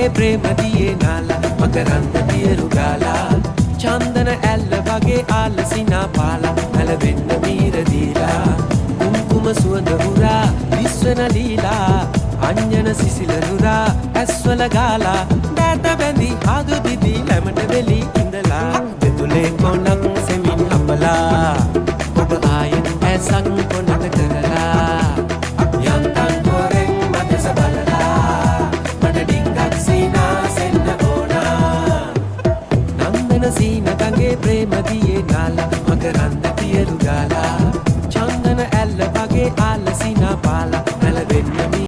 ප්‍රේමදියේ නාලා මකරන්ද පියරු ගාලා චන්දන ඇල්ල වගේ ආලසිනා පාලා නැලවෙන්න මීර දීලා කුම්කුම සුවඳ හුරා විශ්වන ලීලා අංජන සිසිල නුරා ඇස්වල ගාලා දැත බැඳි ආදු දිදි ලැමට වෙලි ඉඳලා දෙතුලේ කොනක් සෙමින් අපලා ඔබ ආයෙන් ඇසක් කොනට කරලා යන්තම් හොරෙන් මතස බලලා මට ඩිංගක් සීනා සෙන්න ඕනා නම්දන සීන ගඟේ ප්‍රේමදියේ නාලා මකරන්ද පියරු ගාලා චන්දන ඇල්ල වගේ ආලසිනා පාලා